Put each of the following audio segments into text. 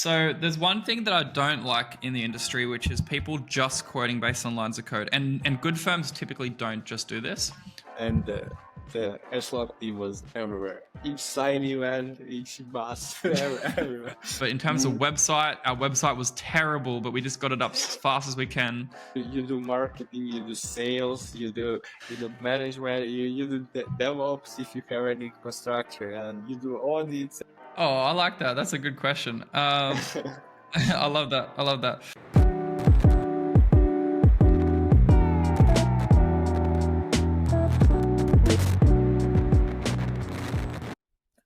So there's one thing that I don't like in the industry, which is people just quoting based on lines of code. And good firms typically don't just do this. And the Hashlock team was everywhere. Each sign event, each bus, everywhere. But in terms of website, our website was terrible, but we just got it up as fast as we can. You do marketing, you do sales, you do management, you do DevOps if you have any infrastructure, and you do audits. Oh, I like that. That's a good question. I love that. I love that.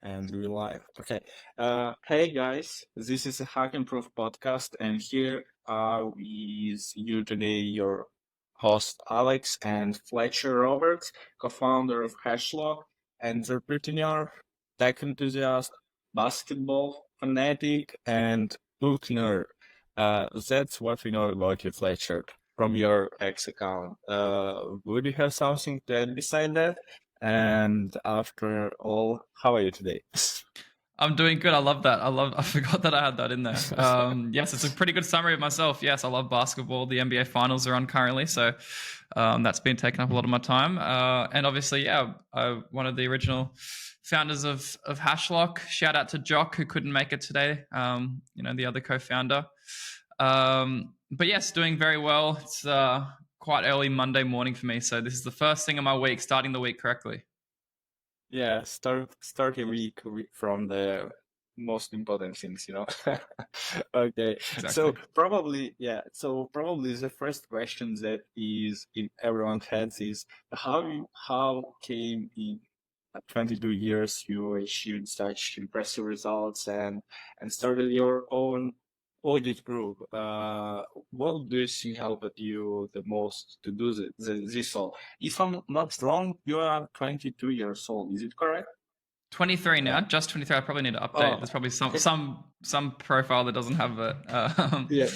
And real life. Okay. Hey guys, this is a Hack and Proof podcast, and here is you today, your host Alex and Fletcher Roberts, co-founder of Hashlock, entrepreneur, tech enthusiast, basketball fanatic, and book nerd. That's what we know about you, Fletcher, from your ex account. Would you have something to add beside that? And after all, how are you today? I'm doing good. I love that. I forgot that I had that in there. Yes, it's a pretty good summary of myself. Yes, I love basketball. The NBA finals are on currently, so that's been taking up a lot of my time. And obviously, yeah, I'm one of the original founders of Hashlock. Shout out to Jock, who couldn't make it today. The other co-founder. But yes, doing very well. It's quite early Monday morning for me, so this is the first thing of my week, starting the week correctly. Yeah, start a week from the most important things, Okay. Exactly. So probably the first question that is in everyone's heads is how came in 22 years you achieved such impressive results and started your own audit group. What do you think helped you the most to do this all? If I'm not wrong, you are 22 years old. Is it correct? 23 now, just 23. I probably need to update. There's probably some profile that doesn't have it. Yeah.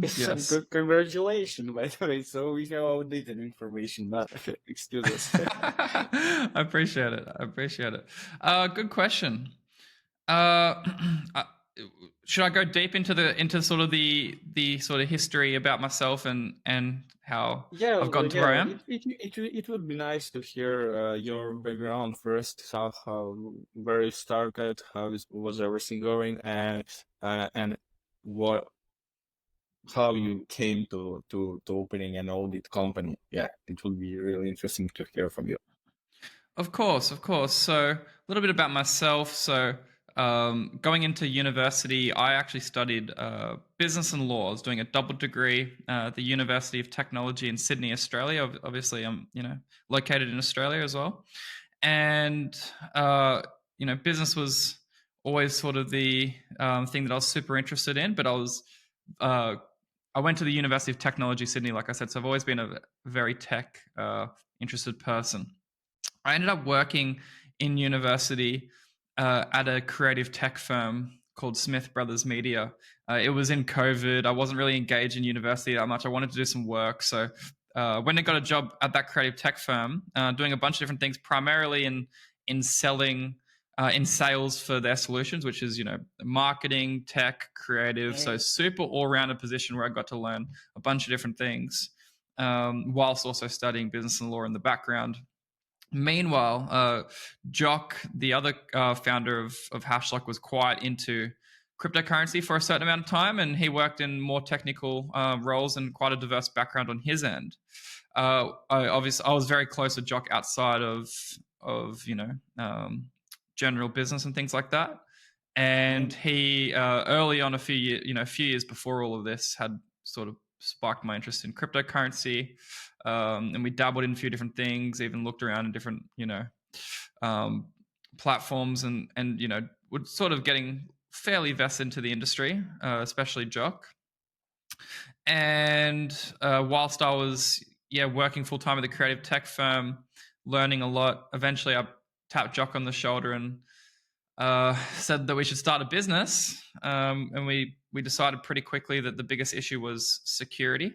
Yes. Congratulations, by the way. So we have outdated information, but excuse us. I appreciate it. Good question. Should I go deep into sort of the sort of history about myself and how I've gotten to where I am? It would be nice to hear your background first, where you started, was everything going, and what how you came to opening an audit company. Yeah, it will be really interesting to hear from you. Of course. So a little bit about myself. So going into university, I actually studied business and law. I was doing a double degree at the University of Technology in Sydney, Australia. Obviously, I'm located in Australia as well. And business was always sort of the thing that I was super interested in. But I went to the University of Technology, Sydney, like I said. So I've always been a very tech interested person. I ended up working in university at a creative tech firm called Smith Brothers Media. It was in COVID. I wasn't really engaged in university that much. I wanted to do some work. So when I got a job at that creative tech firm, doing a bunch of different things, primarily in selling, in sales for their solutions, which is, marketing, tech, creative. So super all-rounded position where I got to learn a bunch of different things whilst also studying business and law in the background. Meanwhile, Jock, the other founder of Hashlock, was quite into cryptocurrency for a certain amount of time, and he worked in more technical roles and quite a diverse background on his end. I was very close to Jock outside of general business and things like that. And he early on, a few years before all of this, had sort of sparked my interest in cryptocurrency. And we dabbled in a few different things, even looked around in different, platforms and we're sort of getting fairly vested into the industry, especially Jock. And whilst I was, working full time at the creative tech firm, learning a lot, eventually I tapped Jock on the shoulder and said that we should start a business. And we decided pretty quickly that the biggest issue was security.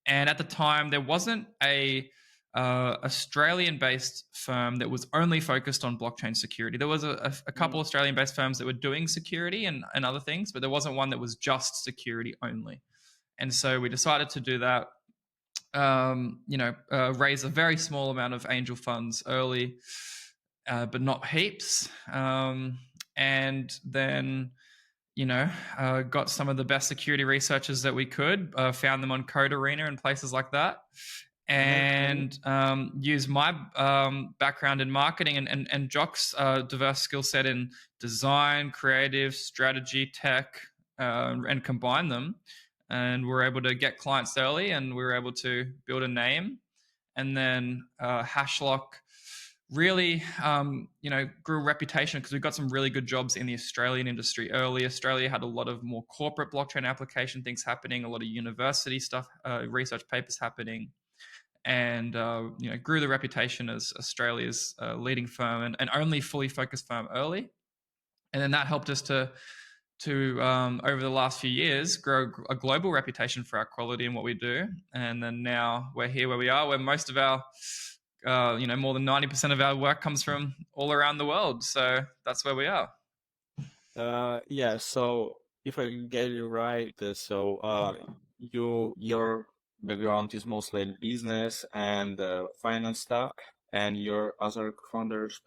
And at the time, there wasn't a Australian-based firm that was only focused on blockchain security. There was a couple Australian-based firms that were doing security and other things, but there wasn't one that was just security only. And so we decided to do that. Raise a very small amount of angel funds early, but not heaps. And then got some of the best security researchers that we could, found them on Code Arena and places like that, and used my background in marketing and Jock's diverse skill set in design, creative, strategy, tech, and combine them. And we're able to get clients early, and we were able to build a name. And then Hashlock really, grew reputation because we got some really good jobs in the Australian industry early. Australia had a lot of more corporate blockchain application things happening, a lot of university stuff, research papers happening, and grew the reputation as Australia's leading firm and only fully focused firm early. And then that helped us to over the last few years grow a global reputation for our quality and what we do. And then now we're here where we are, where most of our more than 90% of our work comes from all around the world. So that's where we are. Yeah, so if I get you right, your background is mostly in business and finance stuff, and your other founders,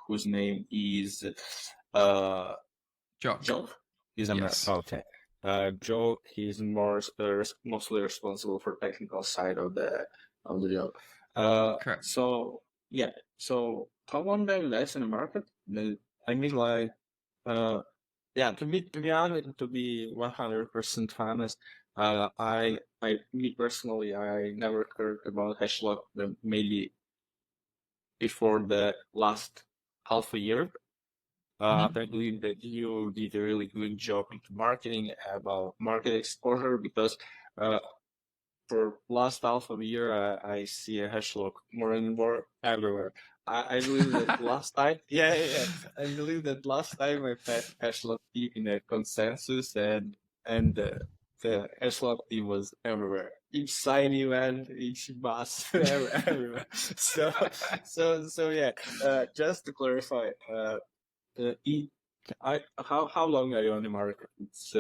whose name is Jock. Joe, is Yes. okay. Joe, he's mostly responsible for technical side of the job. Correct. So yeah, so how long have you guys in the market? I mean, like, yeah, to be honest, to be 100% honest, me personally, I never heard about Hashlock maybe before the last half a year. I believe that you did a really good job into marketing about market exposure because for last half of the year, I see a Hashlock more and more everywhere. I believe that last time, yeah. I believe that last time I met Hashlock team in a consensus and the Hashlock team was everywhere. Each sign event, each bus, everywhere. So yeah. Just to clarify, how long are you on the market? It's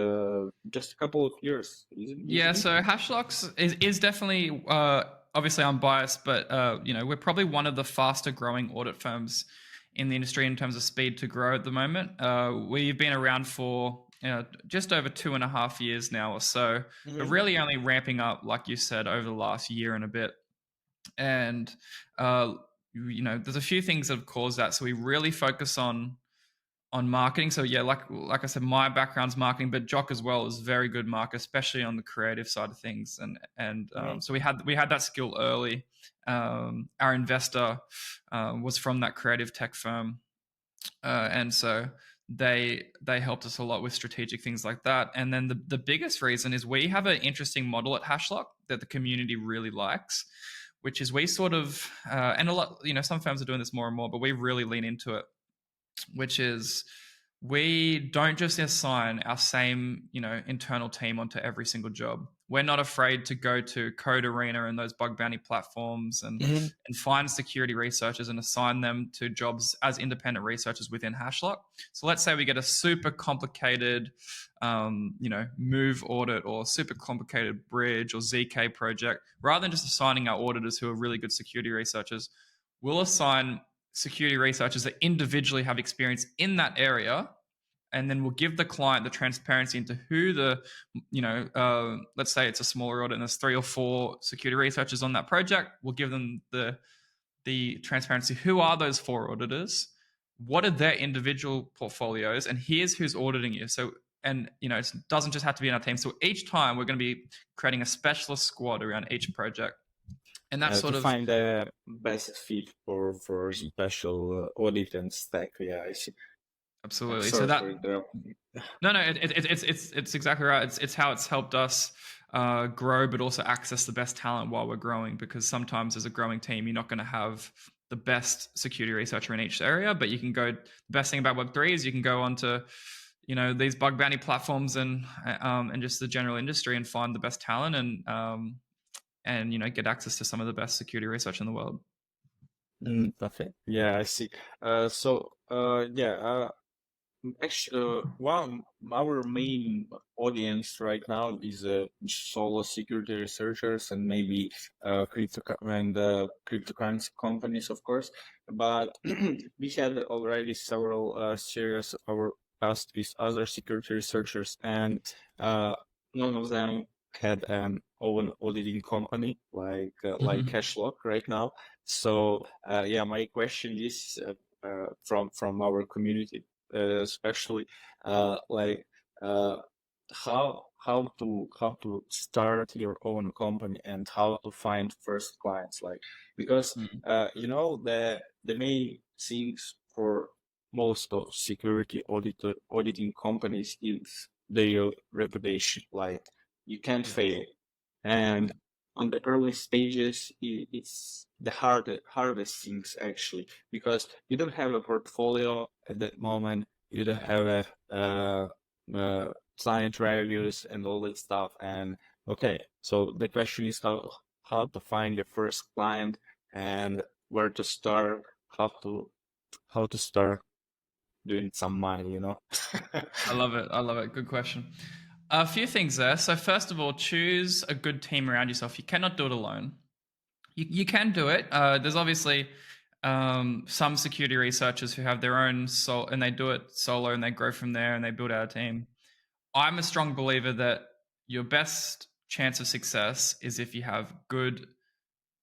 just a couple of years, isn't Yeah, it? so Hashlocks is definitely, obviously I'm biased, but we're probably one of the faster growing audit firms in the industry in terms of speed to grow at the moment. We've been around for just over 2.5 years now or so, but really only ramping up, like you said, over the last year and a bit. And there's a few things that have caused that. So we really focus on marketing. So yeah, like I said, my background's marketing, but Jock as well is very good marketer, especially on the creative side of things. And so we had that skill early. Our investor was from that creative tech firm, and so they helped us a lot with strategic things like that. And then the biggest reason is we have an interesting model at Hashlock that the community really likes, which is we sort of and a lot, some firms are doing this more and more, but we really lean into it, which is we don't just assign our same, internal team onto every single job. We're not afraid to go to Code Arena and those bug bounty platforms and find security researchers and assign them to jobs as independent researchers within Hashlock. So let's say we get a super complicated, move audit or super complicated bridge or ZK project. Rather than just assigning our auditors who are really good security researchers, we'll assign security researchers that individually have experience in that area, and then we'll give the client the transparency into who let's say it's a smaller audit and there's 3 or 4 security researchers on that project. We'll give them the transparency. Who are those 4 auditors? What are their individual portfolios? And here's who's auditing you. So, and it doesn't just have to be in our team. So each time we're going to be creating a specialist squad around each project. And that's sort to of find the best fit for special audit and stack. Yeah, I see. Absolutely. Sorry So that for interrupting. no, it's exactly right. It's how it's helped us grow, but also access the best talent while we're growing. Because sometimes as a growing team, you're not going to have the best security researcher in each area, but you can go. The best thing about Web3 is you can go onto these bug bounty platforms and just the general industry and find the best talent and get access to some of the best security research in the world. Okay. Yeah, I see. Yeah. Actually, one our main audience right now is solo security researchers and maybe cryptocurrency companies, of course. But we had already several series of our past with other security researchers, and uh, none of them had an own auditing company like Hashlock right now. So yeah, my question is from our community especially like uh, how to start your own company and how to find first clients, like, because Mm. the main things for most of security auditing companies is their reputation. Like, you can't Yeah. fail, and on the early stages it's the hardest things actually, because you don't have a portfolio at that moment, you don't have a client reviews and all that stuff. And okay, so the question is how to find your first client and where to start, how to start doing some money. I love it. I love it. Good question. A few things there. So first of all, choose a good team around yourself. You cannot do it alone. You can do it. There's obviously some security researchers who have their own soul and they do it solo and they grow from there and they build out a team. I'm a strong believer that your best chance of success is if you have good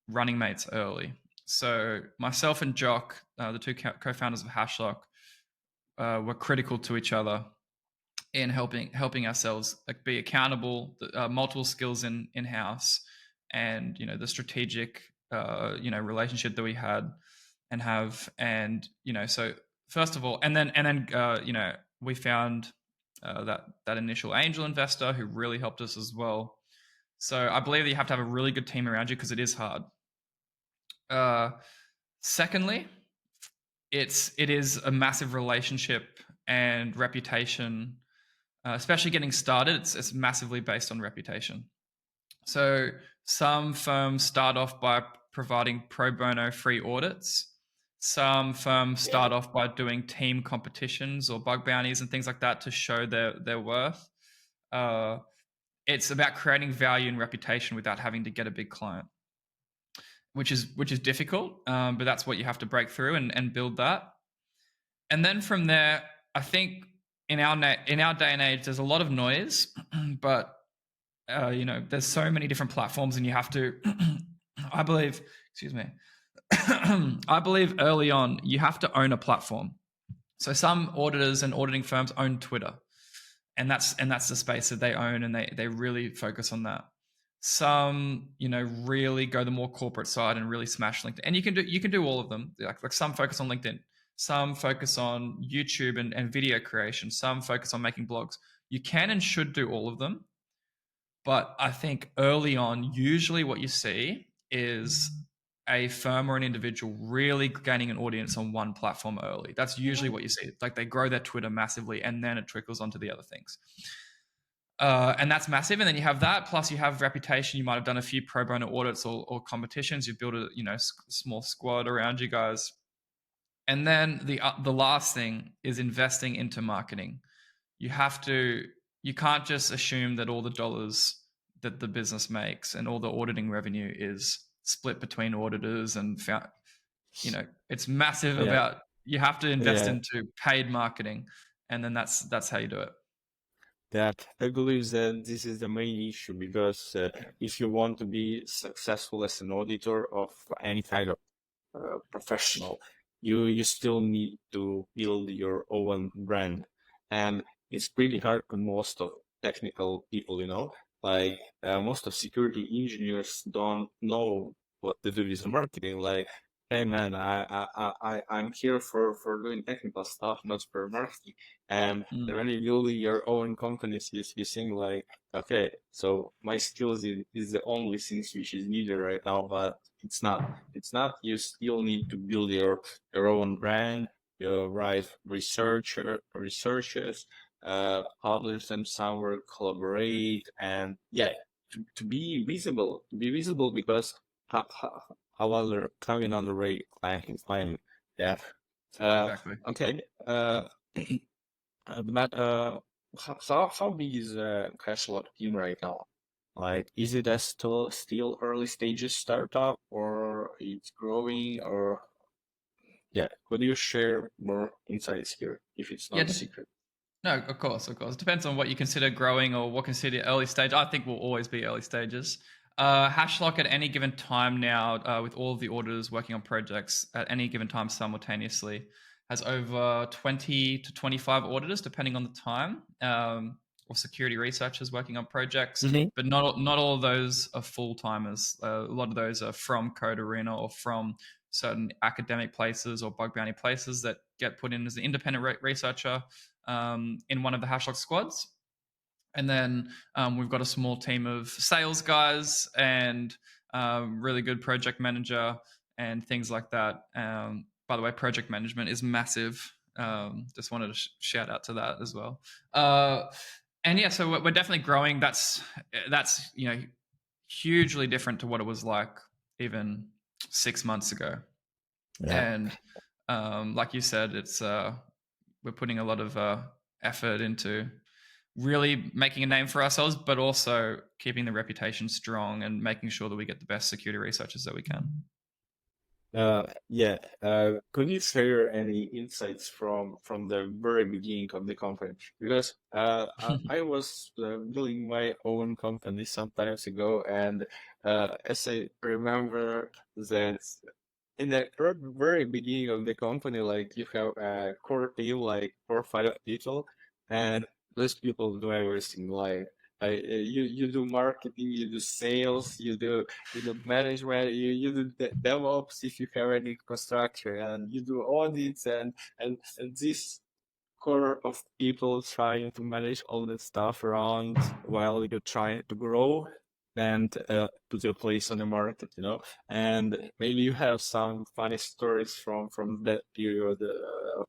running mates early. So myself and Jock, the two co-founders of Hashlock, were critical to each other in helping ourselves be accountable, multiple skills in house, and the strategic relationship that we had and have, and so first of all, and then we found that initial angel investor who really helped us as well. So I believe that you have to have a really good team around you because it is hard. Uh, Secondly, it is a massive relationship and reputation, especially getting started. It's massively based on reputation. So some firms start off by providing pro bono free audits. Some firms start off by doing team competitions or bug bounties and things like that to show their worth. Uh, it's about creating value and reputation without having to get a big client, which is difficult, but that's what you have to break through and build that. And then from there, I think in our day and age, there's a lot of noise, but there's so many different platforms, and you have to. I believe, excuse me, I believe early on you have to own a platform. So some auditors and auditing firms own Twitter, and that's the space that they own, and they really focus on that. Some really go the more corporate side and really smash LinkedIn, and you can do all of them. Like some focus on LinkedIn, some focus on YouTube and video creation, some focus on making blogs. You can and should do all of them, but I think early on, usually what you see is a firm or an individual really gaining an audience on one platform early. That's usually what you see. Like they grow their Twitter massively and then it trickles onto the other things. And that's massive. And then you have that, plus you have reputation. You might have done a few pro bono audits or competitions. You've built a small squad around you guys. And then the last thing is investing into marketing. You can't just assume that all the dollars that the business makes and all the auditing revenue is split between auditors and it's massive. Yeah, About you have to invest yeah. into paid marketing, and then that's how you do it. That I believe that this is the main issue, because if you want to be successful as an auditor of any kind of professional, you still need to build your own brand, and it's pretty hard for most of technical people. Like most of security engineers don't know what to do with marketing. Like, hey man, I'm here for doing technical stuff, not for marketing. And Mm. when you build your own companies, you think like, okay, so my skills is the only things which is needed right now, but it's not. It's not. You still need to build your own brand, your right researchers, publish them somewhere, collaborate, and yeah, to be visible, because how other coming on the rate client that Exactly. okay but how big is Hashlock team right now? Like, is it a still early stages startup, or it's growing, or yeah? Could you share more insights here if it's Yeah. not a secret? No, of course, of course. Depends on what you consider growing or what consider early stage. I think will always be early stages. Hashlock at any given time now, with all of the auditors working on projects at any given time simultaneously, has over 20 to 25 auditors, depending on the time, or security researchers working on projects. Mm-hmm. But not all of those are full timers. A lot of those are from Code Arena or from certain academic places or bug bounty places that get put in as an independent researcher in one of the Hashlock squads. And then we've got a small team of sales guys and really good project manager and things like that. By the way, project management is massive. Just wanted to shout out to that as well. And yeah, so we're definitely growing. That's hugely different to what it was like even 6 months ago. Yeah. And like you said, it's we're putting a lot of effort into really making a name for ourselves, but also keeping the reputation strong and making sure that we get the best security researchers that we can. Yeah. Could you share any insights from the very beginning of the company? Because I was building my own company some times ago, and as I remember that in the very beginning of the company, like, you have a core team, like 4 or 5 people, and those people do everything. Like, you do marketing, you do sales, you do management, you do DevOps if you have any infrastructure, and you do audits, and this core of people trying to manage all that stuff around while you're trying to grow and put your place on the market, And maybe you have some funny stories from that period of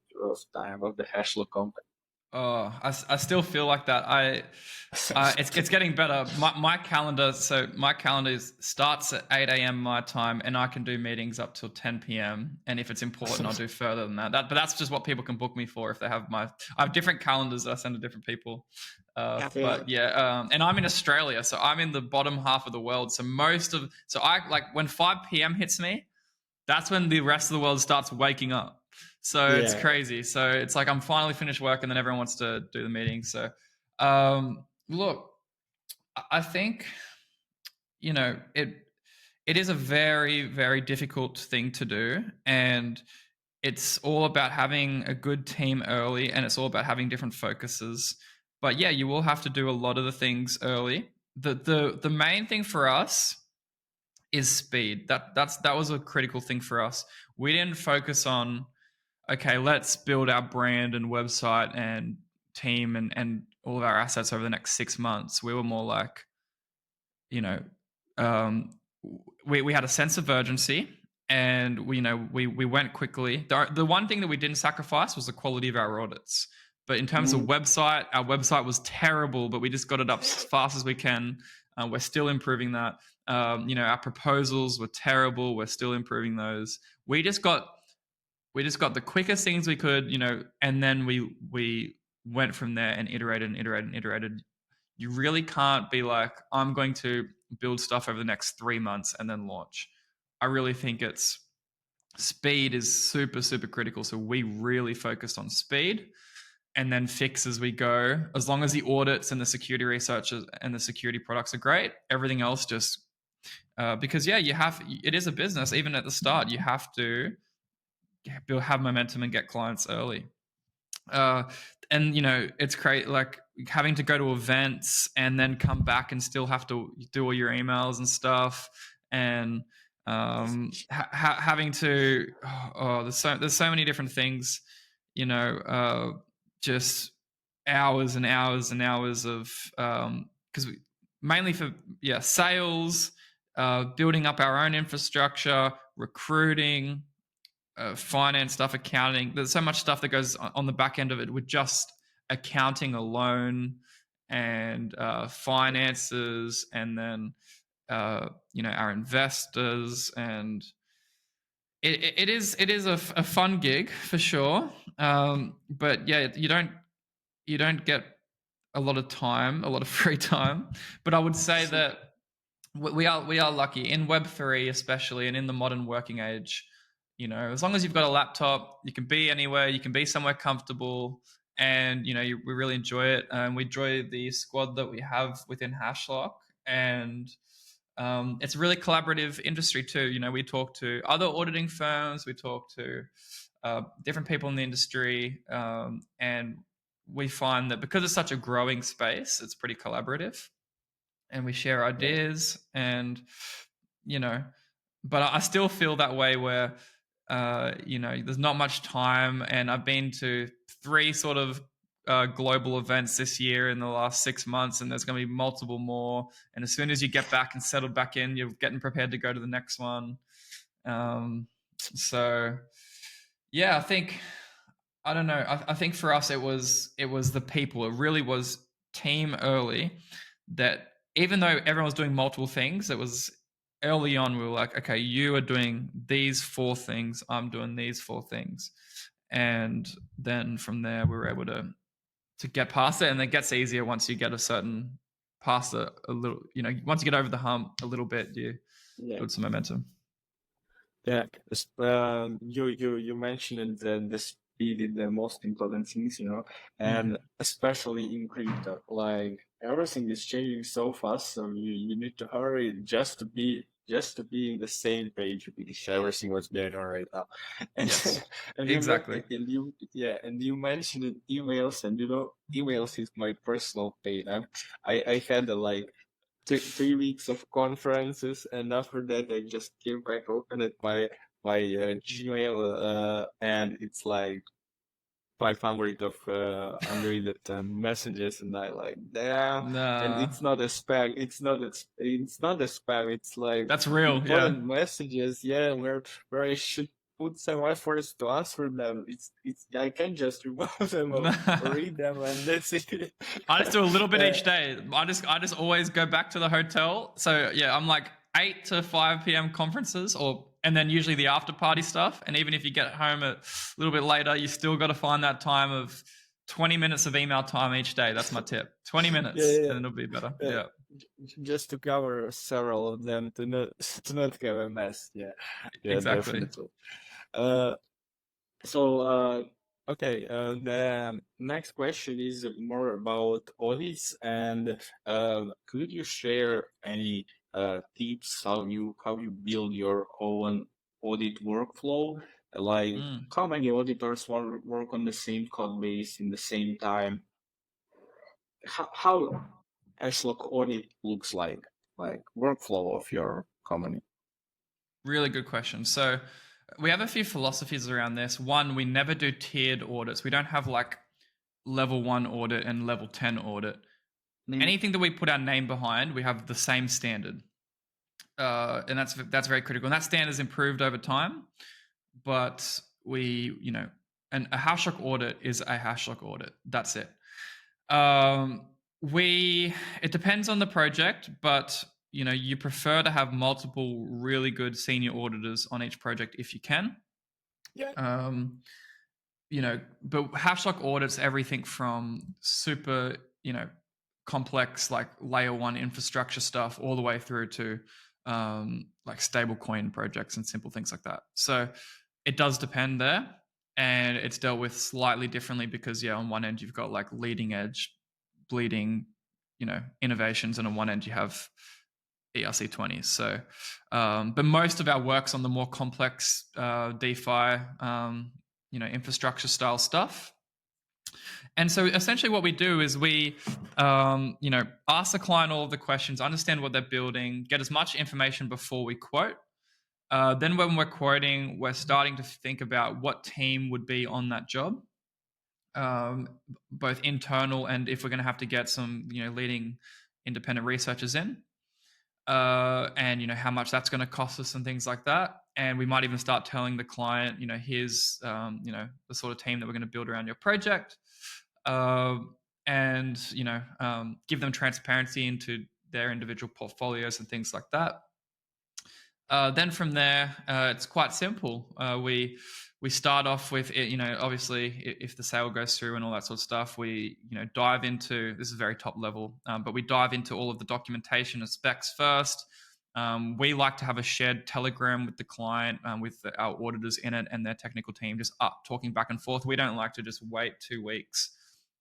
time of the Hashlock company. Oh, I still feel like that. It's getting better. My calendar, so my calendar starts at 8 a.m. my time, and I can do meetings up till 10 p.m. And if it's important, I'll do further than that. But that's just what people can book me for if they have I have different calendars that I send to different people. Okay. But yeah, and I'm in Australia, so I'm in the bottom half of the world. So I like when 5 p.m. hits me, that's when the rest of the world starts waking up. So it's Yeah. crazy. So it's like I'm finally finished work, and then everyone wants to do the meeting. So look, I think it is a very, very difficult thing to do, and it's all about having a good team early, and it's all about having different focuses. But yeah, you will have to do a lot of the things early. The main thing for us is speed. That was a critical thing for us. We didn't focus on, okay, let's build our brand and website and team and all of our assets over the next 6 months. We were more like, you know, um, we had a sense of urgency, and we went quickly. The one thing that we didn't sacrifice was the quality of our audits. But in terms of Mm. website, our website was terrible, but we just got it up as fast as we can. We're still improving that. Our proposals were terrible. We're still improving those. We just got the quickest things we could, and then we went from there and iterated and iterated and iterated. You really can't be like, I'm going to build stuff over the next 3 months and then launch. I really think it's speed is super, super critical. So we really focused on speed and then fix as we go. As long as the audits and the security researchers and the security products are great, everything else just because yeah, it is a business. Even at the start, you have to have momentum and get clients early. uh, and it's great, like having to go to events and then come back and still have to do all your emails and stuff, and having to there's so many different things, just hours and hours and hours of because mainly for sales, building up our own infrastructure, recruiting, finance stuff, accounting. There's so much stuff that goes on the back end of it with just accounting alone. and finances, and then our investors, and it is a fun gig for sure. But yeah, you don't get a lot of time, a lot of free time. But I would say that we are lucky in Web3, especially, and in the modern working age. As long as you've got a laptop, you can be anywhere, you can be somewhere comfortable, and we really enjoy it. And we enjoy the squad that we have within Hashlock, and it's a really collaborative industry too. We talk to other auditing firms, we talk to different people in the industry, and we find that because it's such a growing space, it's pretty collaborative, and we share ideas, and you know but I still feel that way where there's not much time, and I've been to 3 sort of global events this year in the last 6 months, and there's going to be multiple more, and as soon as you get back and settled back in, you're getting prepared to go to the next one. So yeah, I don't know. I think for us, it was the people. It really was team early. That even though everyone was doing multiple things, it was early on. We were like, okay, you are doing these 4 things. I'm doing these 4 things, and then from there, we were able to get past it, and it gets easier once you get past a little. Once you get over the hump a little bit, you Yeah. build some momentum. Yeah, you mentioned that the speed is the most important things, and especially in crypto, like everything is changing so fast, so you need to hurry just to be in the same page with everything what's going on right now. And Yes, and exactly. you mentioned emails, and emails is my personal pain. I had like 3 weeks of conferences, and after that I just came back, opened it my Gmail, and it's like 500 of unread messages, and I like, damn. And Nah, it's not a spam. It's not a spam. It's like that's real. Yeah. important messages. Yeah, where I should put some efforts to answer them. It's I can just remove them or read them, and that's it. I just do a little bit Uh, each day. I just always go back to the hotel. So yeah, I'm like 8 to 5 p.m. conferences, and then usually the after party stuff. And even if you get home a little bit later, you still got to find that time of 20 minutes of email time each day. That's my tip. 20 yeah, minutes, yeah, and it'll be better. yeah. Yeah. Just to cover several of them to not to not have a mess. Yeah, yeah, Exactly. definitely. Uh, so okay. The next question is more about audits, and could you share any tips how you build your own audit workflow? Like Mm. how many auditors work on the same code base in the same time? How Hashlock audit looks like workflow of your company. Really good question. So we have a few philosophies around this. One, we never do tiered audits. We don't have like level 1 audit and level 10 audit. Anything that we put our name behind, we have the same standard, and that's very critical. And that standard has improved over time, but and a Hashlock audit is a Hashlock audit. That's it. It depends on the project, but you prefer to have multiple really good senior auditors on each project if you can. Yeah. But Hashlock audits everything from super, complex like layer 1 infrastructure stuff all the way through to like stablecoin projects and simple things like that. So it does depend there, and it's dealt with slightly differently because on one end you've got like leading edge bleeding innovations, and on one end you have ERC20s. So but most of our work's on the more complex DeFi infrastructure style stuff. And so essentially what we do is we ask the client all of the questions, understand what they're building, get as much information before we quote. Then when we're quoting, we're starting to think about what team would be on that job, both internal and if we're going to have to get some leading independent researchers in, and how much that's going to cost us and things like that. And we might even start telling the client, here's the sort of team that we're going to build around your project. and give them transparency into their individual portfolios and things like that. Then from there, it's quite simple. We start off with it, obviously if the sale goes through and all that sort of stuff, we dive into, this is very top level, but we dive into all of the documentation and specs first. We like to have a shared Telegram with the client, with our auditors in it and their technical team, just up talking back and forth. We don't like to just wait 2 weeks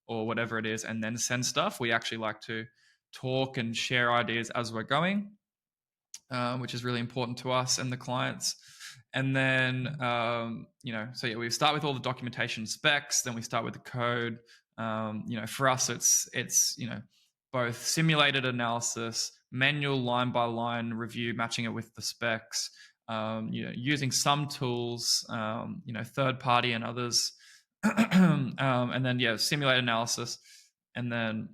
or whatever it is and then send stuff. We actually like to talk and share ideas as we're going, which is really important to us and the clients. And then, we start with all the documentation specs. Then we start with the code. For us, it's both simulated analysis, manual line by line review, matching it with the specs. Using some tools, third party and others, and then simulated analysis, and then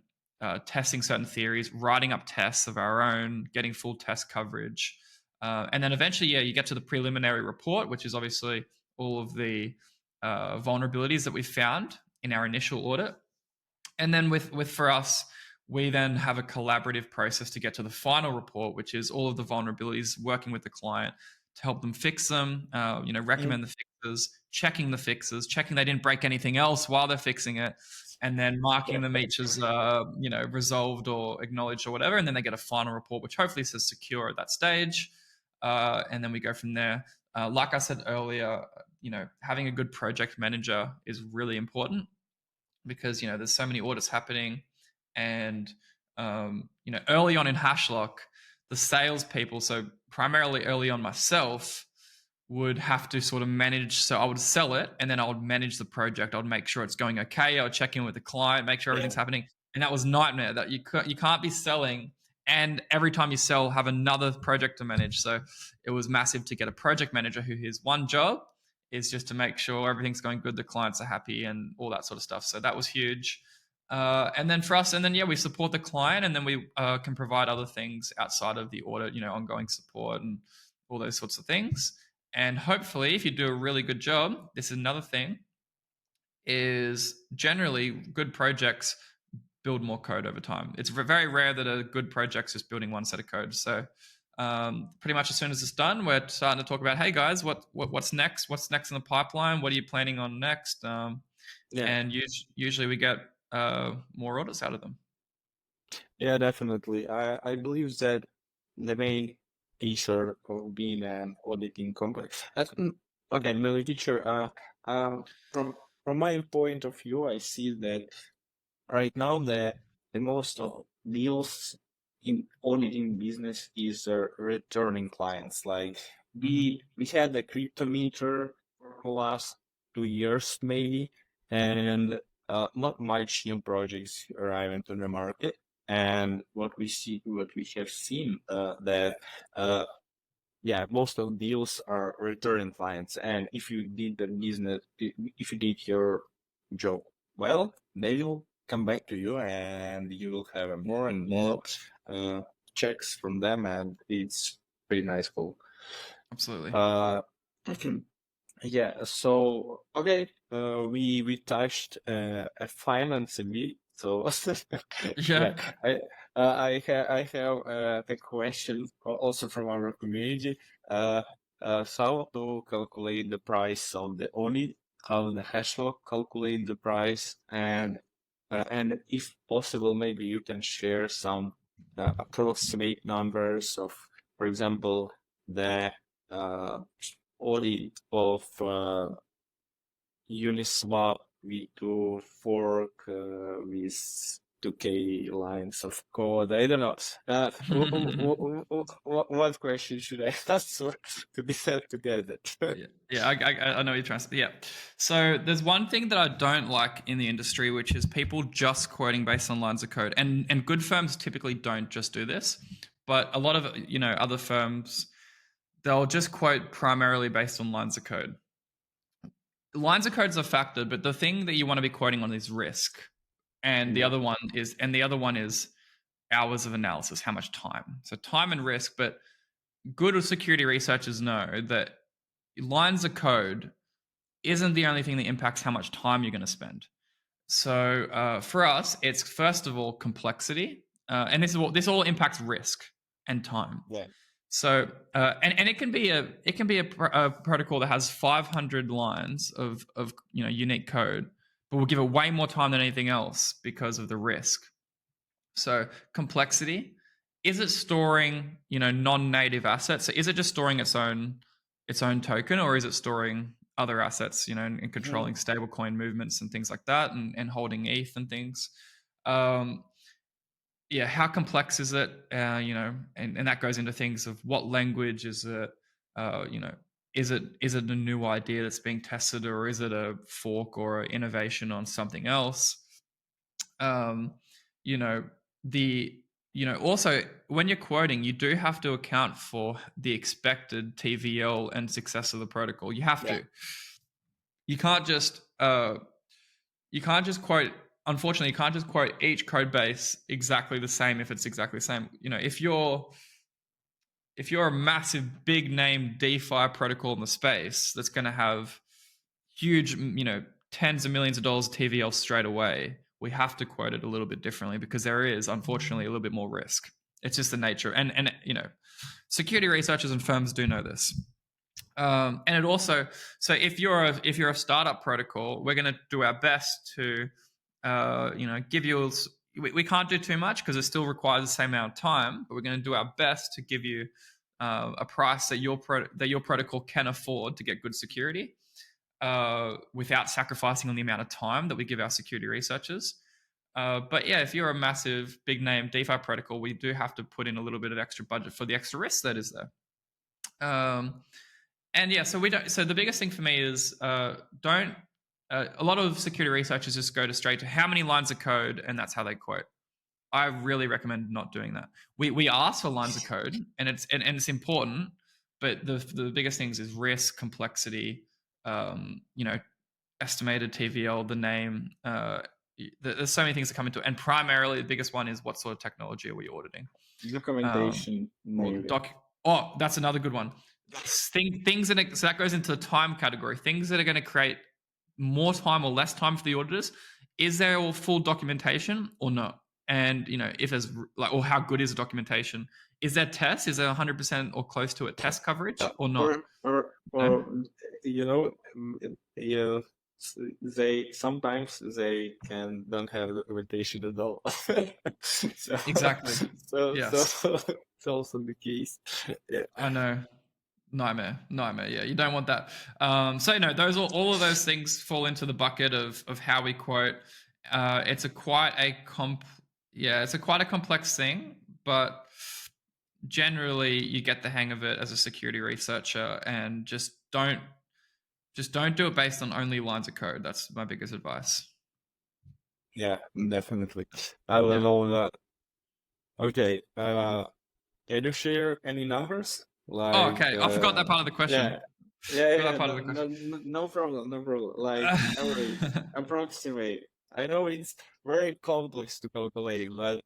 testing certain theories, writing up tests of our own, getting full test coverage. And then eventually, you get to the preliminary report, which is obviously all of the vulnerabilities that we found in our initial audit. And then for us, we then have a collaborative process to get to the final report, which is all of the vulnerabilities, working with the client to help them fix them, recommend the fixes, checking they didn't break anything else while they're fixing it, and then marking them each as resolved or acknowledged or whatever. And then they get a final report, which hopefully says secure at that stage. And then we go from there. Like I said earlier, having a good project manager is really important because there's so many audits happening, and early on in Hashlock, the salespeople, so primarily early on myself, would have to sort of manage. So I would sell it, and then I would manage the project. I would make sure it's going okay. I would check in with the client, make sure everything's happening, and that was nightmare. That you can't be selling, and every time you sell, have another project to manage. So it was massive to get a project manager who his one job is just to make sure everything's going good, the clients are happy, and all that sort of stuff. So that was huge. And then for us, and then we support the client, and then we can provide other things outside of the audit, ongoing support and all those sorts of things. And hopefully, if you do a really good job, this is another thing, is generally good projects build more code over time. It's very rare that a good project's just building one set of code. So pretty much as soon as it's done, we're starting to talk about, hey guys, what's next? What's next in the pipeline? What are you planning on next? And usually we get more audits out of them. Yeah, definitely. I believe that the main feature of being an auditing company. Okay, Millie teacher. From my point of view, I see that right now the most of deals in auditing business is returning clients. Like we had the crypto meter for the last 2 years maybe, and not much new projects arriving to the market. And what we have seen that most of deals are returning clients. And if you did the business, if you did your job well, they will come back to you, and you will have more and more checks from them, and it's pretty nice. Cool. Absolutely. Yeah. So okay, we touched finance a bit. So I have a question also from our community. How to calculate the price of the audit? How the Hashlock calculate the price, and if possible, maybe you can share some approximate numbers of, for example, the audit of Uniswap V2 fork with 2K lines of code. I don't know. What question should I answer to be said together? I know what you're trying to say. Yeah. So there's one thing that I don't like in the industry, which is people just quoting based on lines of code. And good firms typically don't just do this, but a lot of other firms, they'll just quote primarily based on lines of code. Lines of code is a factor, but the thing that you want to be quoting on is risk. And the other one is hours of analysis, how much time. So time and risk, but good security researchers know that lines of code isn't the only thing that impacts how much time you're going to spend. So for us, it's first of all complexity, and this all impacts risk and time. Yeah. So and it can be a protocol that has 500 lines of unique code, but will give it way more time than anything else because of the risk. So complexity, is it storing non-native assets? So is it just storing its own token, or is it storing other assets, and controlling Mhm. stablecoin movements and things like that, and holding ETH and things? Um, yeah, how complex is it? And that goes into things of what language is it? Uh, you know, is it a new idea that's being tested, or is it a fork or an innovation on something else? Um, you know, also when you're quoting, you do have to account for the expected TVL and success of the protocol. You have Yeah. to. You can't just quote. Unfortunately, you can't just quote each code base exactly the same if it's exactly the same. If you're a massive big name DeFi protocol in the space that's going to have huge, tens of millions of dollars of TVL straight away, we have to quote it a little bit differently because there is unfortunately a little bit more risk. It's just the nature, and security researchers and firms do know this. And it also, so if you're a startup protocol, we're going to do our best to give you, we can't do too much because it still requires the same amount of time, but we're going to do our best to give you a price that your protocol can afford to get good security, without sacrificing on the amount of time that we give our security researchers. But yeah, if you're a massive big name DeFi protocol, we do have to put in a little bit of extra budget for the extra risk that is there. And yeah, so we don't. So the biggest thing for me is don't. A lot of security researchers just go to straight to how many lines of code, and that's how they quote. I really recommend not doing that. We ask for lines of code, and it's important, but the biggest things is risk, complexity, um, you know, estimated TVL, the name. There's so many things that come into it, and primarily the biggest one is what sort of technology are we auditing? Documentation, Or maybe. Oh, that's another good one. Things so that goes into the time category. Things that are going to create more time or less time for the auditors. Is there all full documentation or not? And if there's or how good is the documentation? Is there tests? Is there 100% or close to it test coverage or not? Or you know, you they sometimes they can don't have documentation at all. So Exactly. Yes, it's also the case. Yeah. I know. Nightmare. Yeah, you don't want that. So those all of those things fall into the bucket of how we quote. It's quite a complex thing, but generally you get the hang of it as a security researcher, and just don't do it based on only lines of code. That's my biggest advice. Yeah, definitely. I will Yeah. know that. Okay. Can you share any numbers? Oh, Like, okay. I forgot that part of the question. yeah, yeah, Forgot yeah. that part of No, the no, question. no problem, no problem. Like average, approximate. I know it's very complex to calculate, but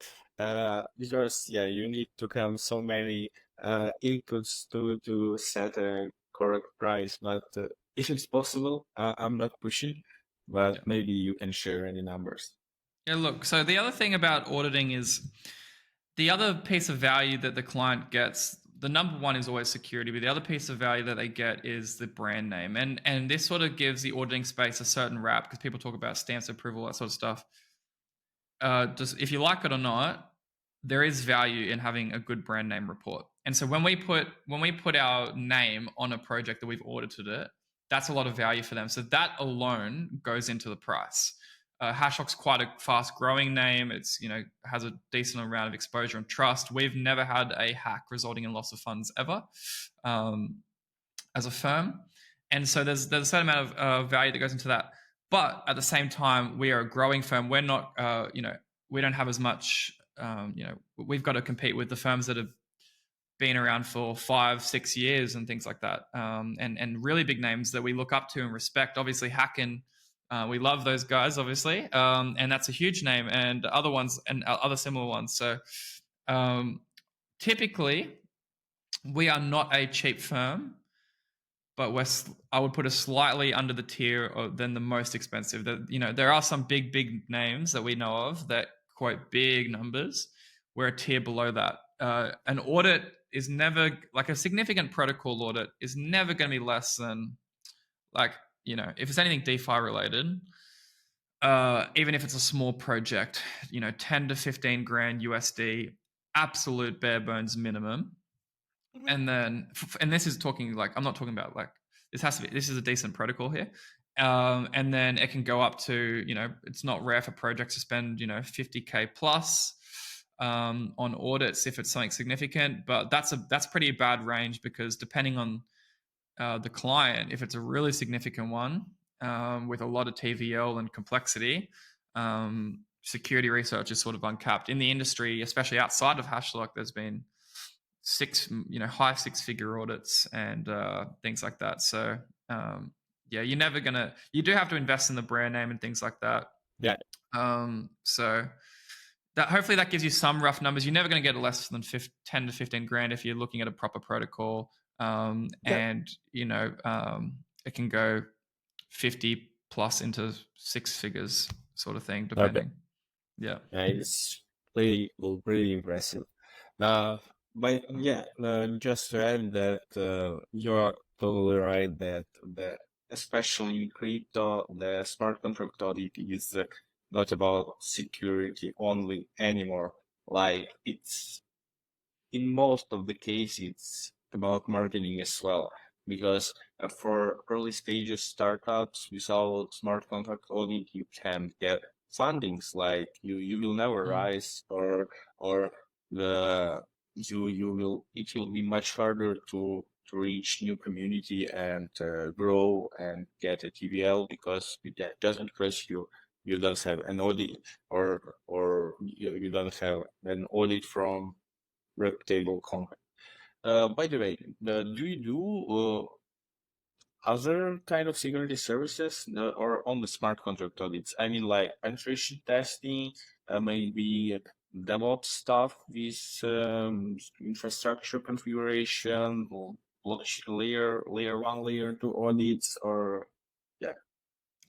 because yeah, you need to count so many inputs to set a correct price. But if it's possible, I'm not pushing, but Yeah. maybe you can share any numbers. Yeah. Look. So the other thing about auditing is the other piece of value that the client gets. The number one is always security, but the other piece of value that they get is the brand name, and this sort of gives the auditing space a certain rap because people talk about stamps of approval, that sort of stuff. Just if you like it or not, there is value in having a good brand name report. And so when we put our name on a project that we've audited it, that's a lot of value for them. So that alone goes into the price. Hashlock's quite a fast growing name. It's has a decent amount of exposure and trust. We've never had a hack resulting in loss of funds ever, um, as a firm, and so there's a certain amount of value that goes into that. But at the same time, we are a growing firm. We're not, we don't have as much. We've got to compete with the firms that have been around for 5-6 years and things like that, and really big names that we look up to and respect. Obviously, Hacken, we love those guys, obviously, and that's a huge name, and other ones and other similar ones. So typically, we are not a cheap firm, but I would put us slightly under the tier than the most expensive. There are some big names that we know of that quote big numbers. We're a tier below that. An audit is never like a significant protocol audit is never going to be less than like if it's anything DeFi related. Even if it's a small project, 10 to 15 grand USD, absolute bare bones minimum. And then, and this is talking like, I'm not talking about like, this is a decent protocol here. And then it can go up to, it's not rare for projects to spend, 50K plus on audits if it's something significant, but that's pretty bad range because depending on the client, if it's a really significant one with a lot of TVL and complexity, security research is sort of uncapped in the industry, especially outside of Hashlock. There's been high six-figure audits and things like that. So you do have to invest in the brand name and things like that. Yeah. So that hopefully that gives you some rough numbers. You're never going to get less than 10 to 15 grand if you're looking at a proper protocol. And it can go 50 plus into six figures sort of thing, depending. Okay. Yeah. It's pretty impressive. But yeah, just to add that you're totally right that especially in crypto, the smart contract audit is not about security only anymore. Like it's in most of the cases, it's about marketing as well. Because for early stages startups, without smart contract audit, you can get fundings like you will never rise or the it will be much harder to reach new community and grow and get a TVL because that doesn't because you don't have an audit or you don't have an audit from reputable company. By the way, do you do other kind of security services or on the smart contract audits? I mean, like penetration testing, maybe DevOps stuff with infrastructure configuration, or layer one, layer two audits, or yeah.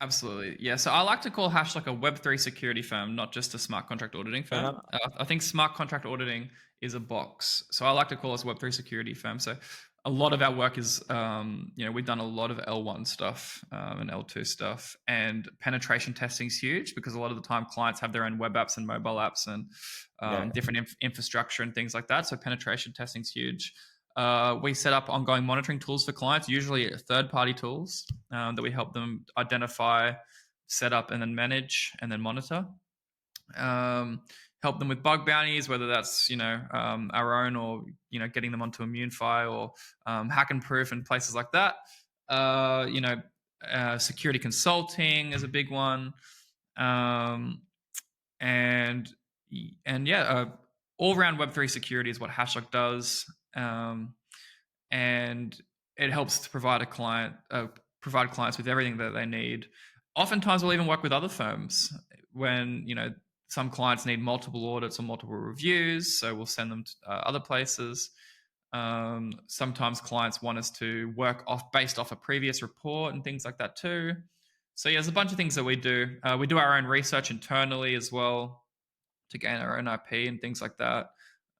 Absolutely. Yeah. So I like to call Hashlock a Web3 security firm, not just a smart contract auditing firm. I think smart contract auditing is a box. So I like to call us a Web3 security firm. So a lot of our work is, we've done a lot of L1 stuff and L2 stuff. And penetration testing is huge because a lot of the time clients have their own web apps and mobile apps and different infrastructure and things like that. So penetration testing is huge. We set up ongoing monitoring tools for clients, usually third-party tools that we help them identify, set up, and then manage and then monitor. Help them with bug bounties, whether that's our own or getting them onto ImmuneFi or Hack and Proof and places like that. Security consulting is a big one, and all-round Web3 security is what Hashlock does. And it helps to provide clients with everything that they need. Oftentimes, we'll even work with other firms when some clients need multiple audits or multiple reviews, so we'll send them to other places. Sometimes clients want us to work based off a previous report and things like that too. So yeah, there's a bunch of things that we do. We do our own research internally as well to gain our own IP and things like that.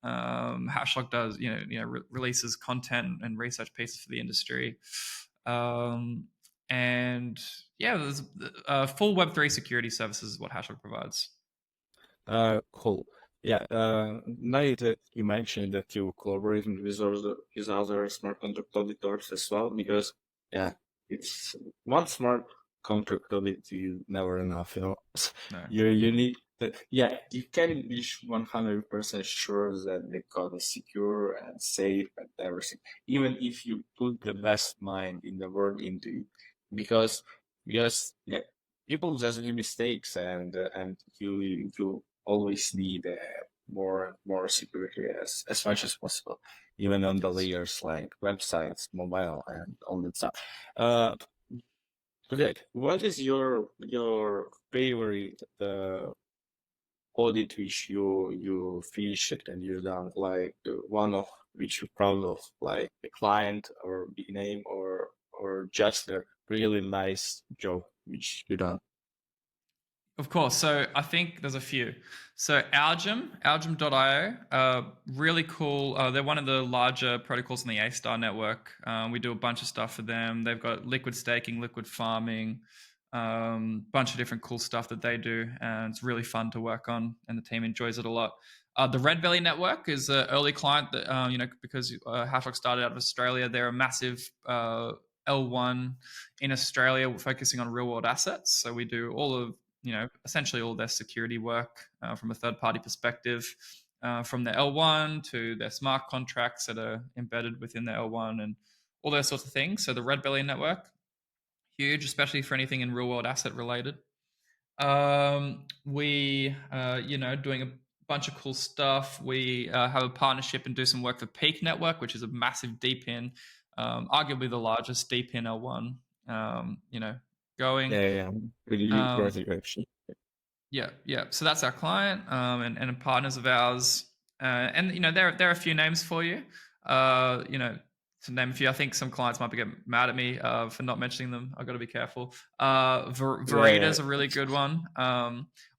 Hashlock does, releases content and research pieces for the industry. And yeah, there's full Web3 security services is what Hashlock provides. Cool. Yeah. Now that you mentioned that you collaborate with other smart contract auditors as well, because yeah, it's one smart contract audit you never enough. No. You need. You can be 100% sure that the code is secure and safe and everything, even if you put the best mind in the world into it, because yeah, people just make mistakes, and you always need more security as much as possible, even on the layers like websites, mobile, and all that stuff. Okay, what is your favorite audit which you finished and you done, like one of which you're proud of, like a client or big name or or just a really nice job which you done? Of course. So I think there's a few. So Algem.io, really cool. They're one of the larger protocols in the A-Star network. We do a bunch of stuff for them. They've got liquid staking, liquid farming, bunch of different cool stuff that they do, and it's really fun to work on, and the team enjoys it a lot. The Red Belly Network is an early client that because Hashlock started out of Australia. They're a massive L1 in Australia, focusing on real world assets. So we do all of essentially all their security work from a third party perspective, from their L1 to their smart contracts that are embedded within the L1 and all those sorts of things. So the Red Belly Network, huge, especially for anything in real world asset related. We, doing a bunch of cool stuff. We have a partnership and do some work for Peak Network, which is a massive deep in, arguably the largest deep in L1, going. Yeah, really Um, worth it actually. yeah. So that's our client, and partners of ours, and there are a few names for you. To name a few, I think some clients might be getting mad at me for not mentioning them. I've got to be careful. Verita Yeah, is a really good one.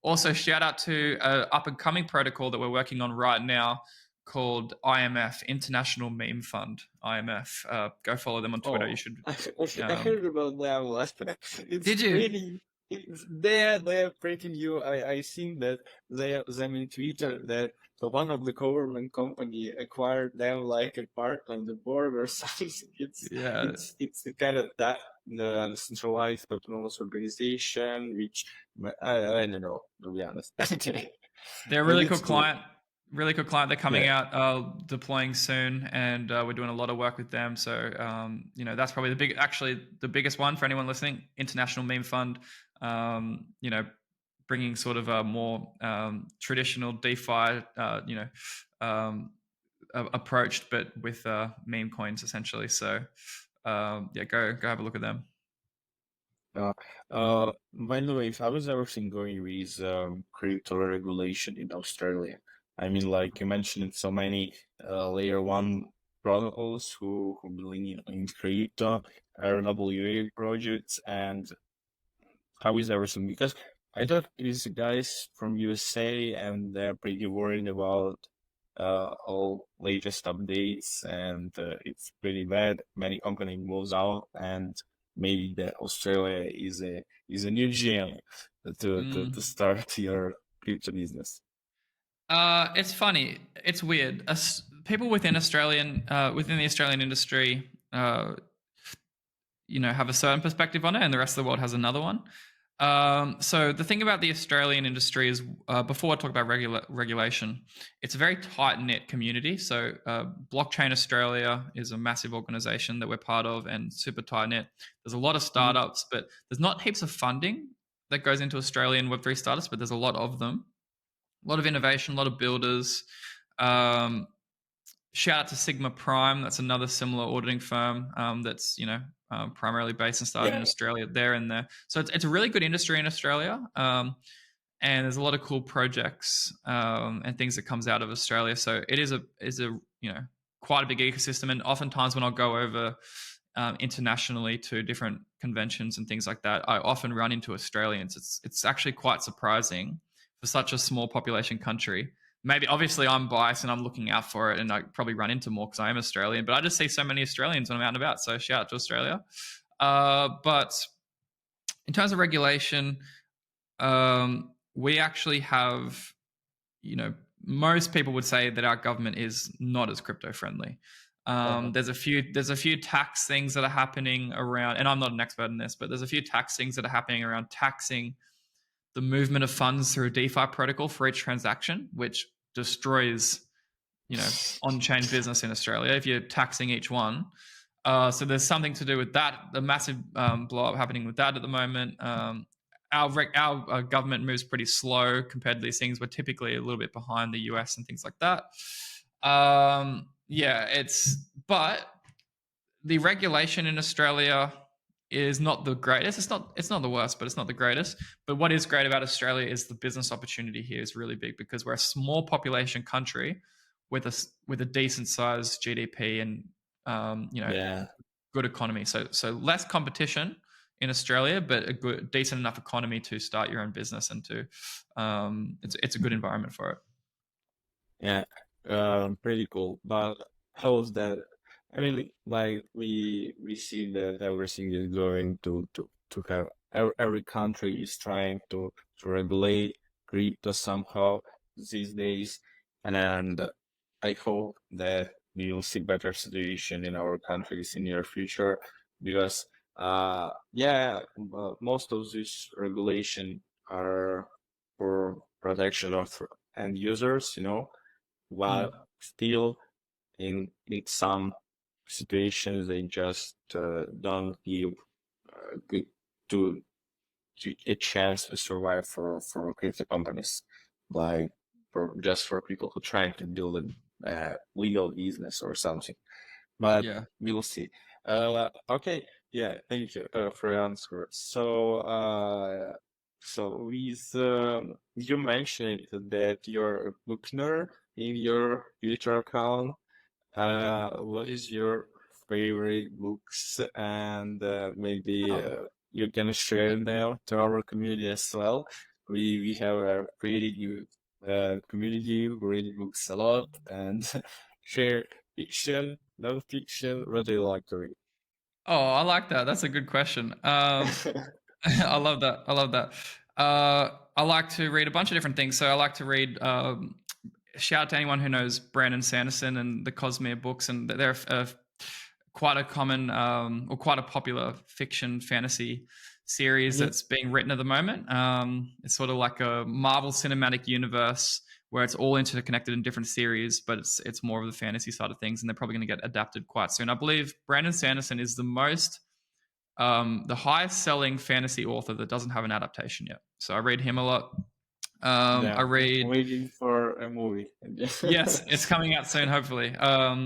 Also, shout out to an up and coming protocol that we're working on right now called IMF, International Meme Fund. IMF. Go follow them on Twitter. You oh, should. I heard about that last time. It's Did you? pretty. They're pretty new. I seen that them in Twitter that one of the government company acquired them like a part of the board or something. Yeah, It's a kind of that the centralized autonomous organization, which I don't know to be honest. they're a But really cool it's cool. client. Really cool client. They're coming Yeah. out, deploying soon, and we're doing a lot of work with them. So, that's probably actually the biggest one for anyone listening. International Meme Fund. Bringing sort of a more traditional DeFi, approached, but with meme coins essentially. So, go have a look at them. Uh, by the way, how is everything going with crypto regulation in Australia? I mean, like you mentioned, so many layer one protocols who believe in crypto, RWA projects, and how is everything? Because I thought these guys from USA and they're pretty worried about all latest updates, and it's pretty bad. Many company moves out, and maybe that Australia is a new gem to Mm. start your future business. It's funny. It's weird. People within the Australian industry, have a certain perspective on it, and the rest of the world has another one. So the thing about the Australian industry is, before I talk about regulation, it's a very tight knit community. So Blockchain Australia is a massive organization that we're part of, and super tight knit. There's a lot of Mhm. startups, but there's not heaps of funding that goes into Australian Web3 startups, but there's a lot of them. A lot of innovation, a lot of builders. Um, Shout out to Sigma Prime. That's another similar auditing firm, that's primarily based and started in Yeah, Australia. There and there, so it's a really good industry in Australia, and there's a lot of cool projects and things that comes out of Australia. So it is a quite a big ecosystem, and oftentimes when I'll go over internationally to different conventions and things like that, I often run into Australians. It's actually quite surprising for such a small population country. Maybe obviously I'm biased and I'm looking out for it, and I probably run into more because I am Australian. But I just see so many Australians when I'm out and about. So shout out to Australia. But in terms of regulation, we actually have, you know, most people would say that our government is not as crypto friendly. uh-huh. There's a few tax things that are happening around, and I'm not an expert in this, but there's a few tax things that are happening around taxing the movement of funds through a DeFi protocol for each transaction, which destroys, on-chain business in Australia if you're taxing each one. So there's something to do with that. The massive blow up happening with that at the moment. Our government moves pretty slow compared to these things. We're typically a little bit behind the US and things like that. But the regulation in Australia is not the greatest. It's not the worst, but it's not the greatest. But what is great about Australia is the business opportunity here is really big because we're a small population country with a decent sized GDP and, Yeah, good economy. So less competition in Australia, but a good, decent enough economy to start your own business and to it's a good environment for it. Yeah, pretty cool. But how's that? I mean, like we see that everything is going to have every country is trying to regulate crypto somehow these days, and I hope that we will see better situation in our countries in near future because yeah, most of these regulation are for protection of end users, while Mm, still in some situations they just don't give good to, a chance to survive for crypto companies, like for people who trying to build a legal business or something. But yeah. we'll see. Okay, yeah, thank you for your answer. So with you mentioned that you're a book nerd in your Twitter account. What is your favorite books? And maybe Oh. you can share them to our community as well. We have a pretty good community, we read books a lot and share fiction, non-fiction. What do you like to read? Oh, I like that. That's a good question. I love that. I love that. I like to read a bunch of different things. So I like to read. Shout out to anyone who knows Brandon Sanderson and the Cosmere books, and they're quite a common or quite a popular fiction fantasy series Mhm. that's being written at the moment. It's sort of like a Marvel Cinematic Universe where it's all interconnected in different series, but it's more of the fantasy side of things, and they're probably going to get adapted quite soon. I believe Brandon Sanderson is the highest selling fantasy author that doesn't have an adaptation yet. So I read him a lot. I Yeah, read waiting for a movie. Yes, it's coming out soon, hopefully.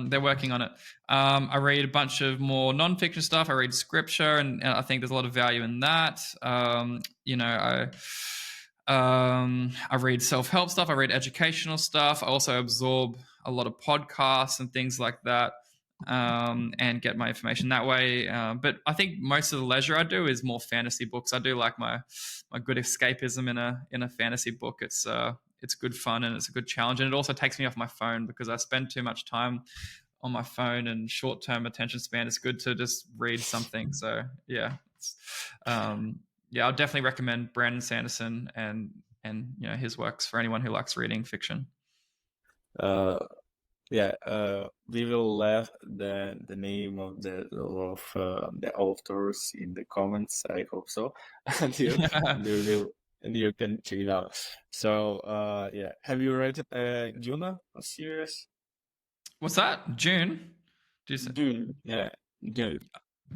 They're working on it. I read a bunch of more nonfiction stuff. I read scripture, and I think there's a lot of value in that. I read self-help stuff. I read educational stuff. I also absorb a lot of podcasts and things like that, and get my information that way. But I think most of the leisure I do is more fantasy books. I do like my good escapism in a fantasy book. It's good fun and it's a good challenge, and it also takes me off my phone because I spend too much time on my phone and short-term attention span. It's good to just read something. So yeah, yeah, I'll definitely recommend Brandon Sanderson and his works for anyone who likes reading fiction. uh, Yeah, we will leave the name of the authors in the comments. I hope so, and you can check it out. So, yeah, have you read Duna, a series? What's that? June? Do you say? Dune, yeah, Dune.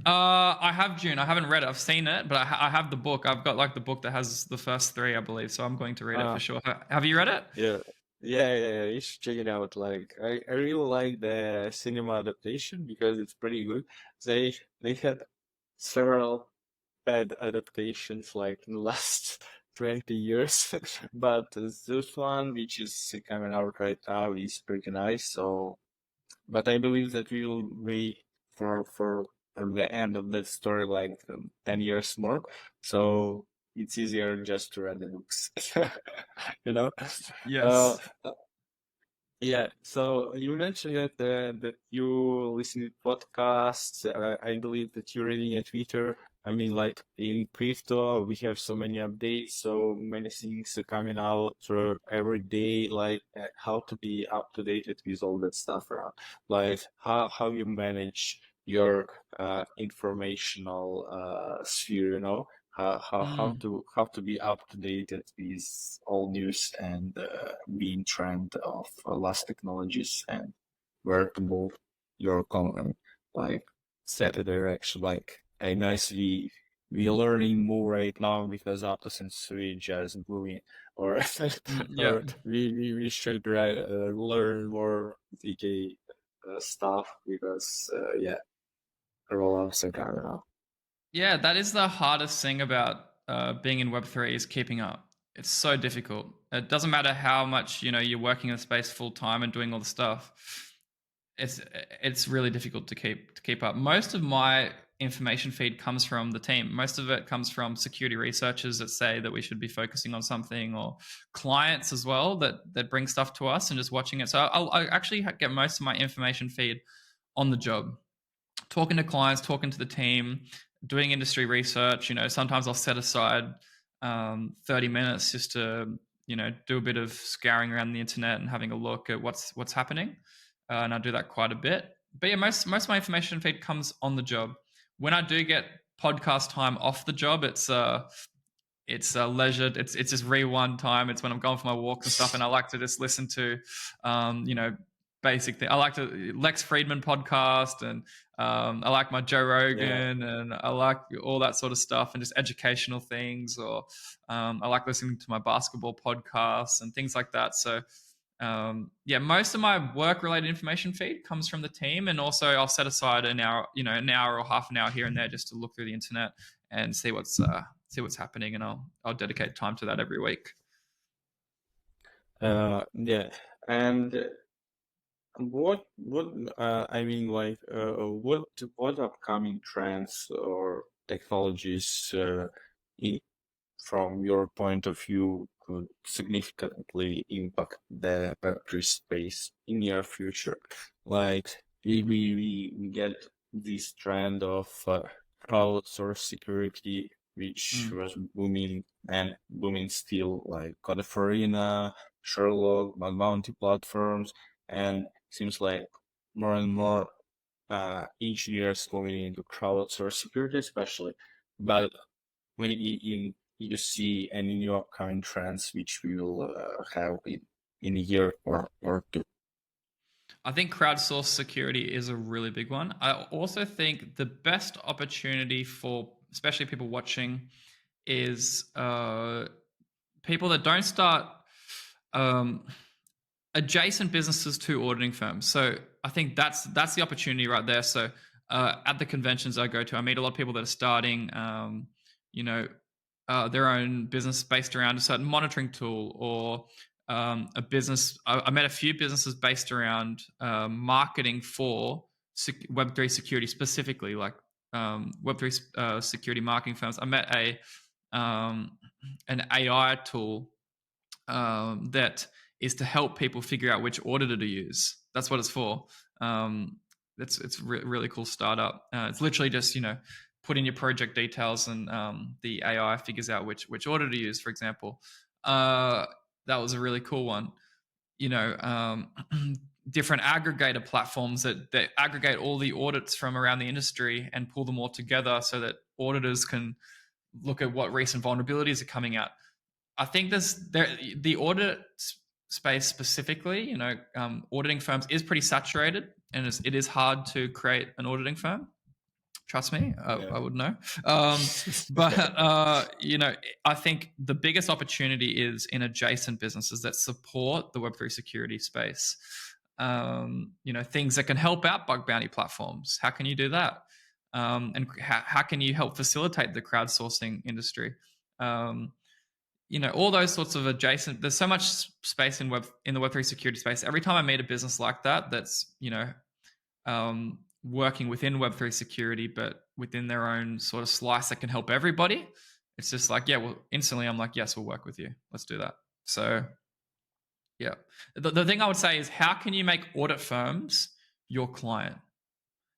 I have June. I haven't read it. I've seen it, but I have the book. I've got like the book that has the first three, I believe. So I'm going to read it for Ah, sure. Have you read it? yeah, yeah. You should check it out. Like, I really like the cinema adaptation because it's pretty good. They had several bad adaptations like in the last 20 years. But this one, which is coming out right now, is pretty nice. So, but I believe that we will wait for the end of the story like 10 years more. So it's easier just to read the books, you know? Uh, Yes. yeah, so you mentioned that you listen to podcasts. I believe that you're reading a Twitter. I mean, like in crypto, we have so many updates, so many things are coming out for every day. Like how to be up to date with all that stuff around. Like how you manage your informational sphere. How Mm, to be up to date with all news and be in trend of last technologies and where to move your company, like set a direction. Like a nice we learning more right now because after since we just moving or yeah. or we should learn more VK stuff because yeah, rollouts are coming up. Yeah, that is the hardest thing about being in Web3 is keeping up. It's so difficult. It doesn't matter how much you're working in the space full time and doing all the stuff. it's it's really difficult to keep up. Most of my information feed comes from the team. Most of it comes from security researchers that say that we should be focusing on something, or clients as well that bring stuff to us and just watching it. So I actually get most of my information feed on the job, talking to clients, talking to the team, doing industry research. Sometimes I'll set aside 30 minutes just to do a bit of scouring around the internet and having a look at what's happening, and I do that quite a bit. But yeah, most of my information feed comes on the job. When I do get podcast time off the job, it's leisured. It's just rewind time. It's when I'm going for my walks and stuff, and I like to just listen to, um, you know, basic thing. I like to Lex Friedman podcast, and I like my Joe Yeah. Rogan, and I like all that sort of stuff, and just educational things. Or I like listening to my basketball podcasts and things like that. So yeah, most of my work related information feed comes from the team, and also I'll set aside an hour or half an hour here and there just to look through the internet and see what's happening, and I'll dedicate time to that every week. Yeah. And what I mean, like, what upcoming trends or technologies, i- from your point of view, could significantly impact the Web3 space in near future? Like, we get this trend of crowdsourced security, which Mm. was booming and booming still, like Code4Arena, Sherlock, bug bounty platforms, and seems like more and more engineers going into crowdsourced security, especially. But maybe you see any new upcoming trends which we will have in a year or two. I think crowdsourced security is a really big one. I also think the best opportunity for especially people watching is people that don't start um, adjacent businesses to auditing firms. So I think that's the opportunity right there. So at the conventions I go to, I meet a lot of people that are starting, you know, their own business based around a certain monitoring tool, or a business. I met a few businesses based around marketing for Web3 security specifically, like Web3 security marketing firms. I met an AI tool that is to help people figure out which auditor to use. That's what it's for. It's really cool startup. It's literally just put in your project details, and the AI figures out which auditor to use. For example, that was a really cool one. You know, different aggregator platforms that aggregate all the audits from around the industry and pull them all together so that auditors can look at what recent vulnerabilities are coming out. I think the audit space specifically, auditing firms is pretty saturated, and it is hard to create an auditing firm. Trust me, Yeah. I would know. But I think the biggest opportunity is in adjacent businesses that support the Web3 security space. Things that can help out bug bounty platforms. How can you do that? And how can you help facilitate the crowdsourcing industry? All those sorts of adjacent. There's so much space in the Web3 security space. Every time I meet a business like that's working within Web3 security, but within their own sort of slice that can help everybody, it's just like, yeah, well, instantly I'm like, yes, we'll work with you. Let's do that. So yeah, the thing I would say is, how can you make audit firms your client?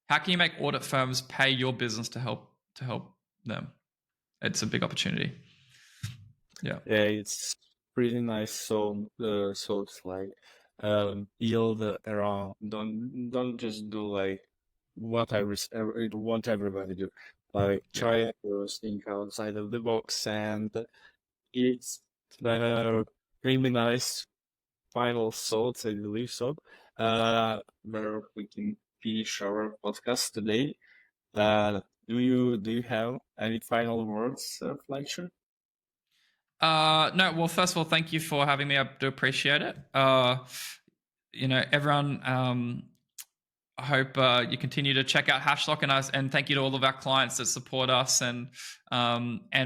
How can you make audit firms pay your business to help them? It's a big opportunity. Yeah. Yeah, it's pretty nice. So it's like yield around. Don't just do like what everybody do. Like, Yeah. try to think outside of the box, and it's uh, really nice final thoughts, I believe so. Where we can finish our podcast today. Do you have any final words, Fletcher? No, well, first of all, thank you for having me. I do appreciate it. Everyone, I hope you continue to check out Hashlock and us, and thank you to all of our clients that support us, and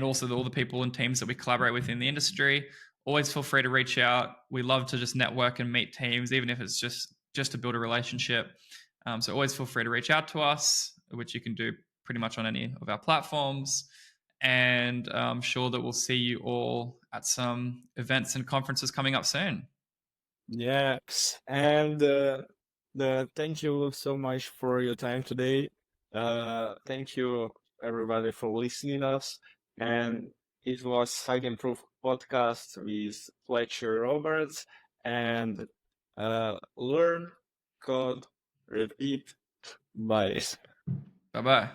also all the people and teams that we collaborate with in the industry. Always feel free to reach out. We love to just network and meet teams, even if it's just just to build a relationship. So always feel free to reach out to us, which you can do pretty much on any of our platforms. And I'm sure that we'll see you all at some events and conferences coming up soon. Yeah, and thank you so much for your time today. Thank you everybody for listening us. And it was Hack and Proof podcast with Fletcher Roberts and learn, code, repeat. Bye. Bye bye.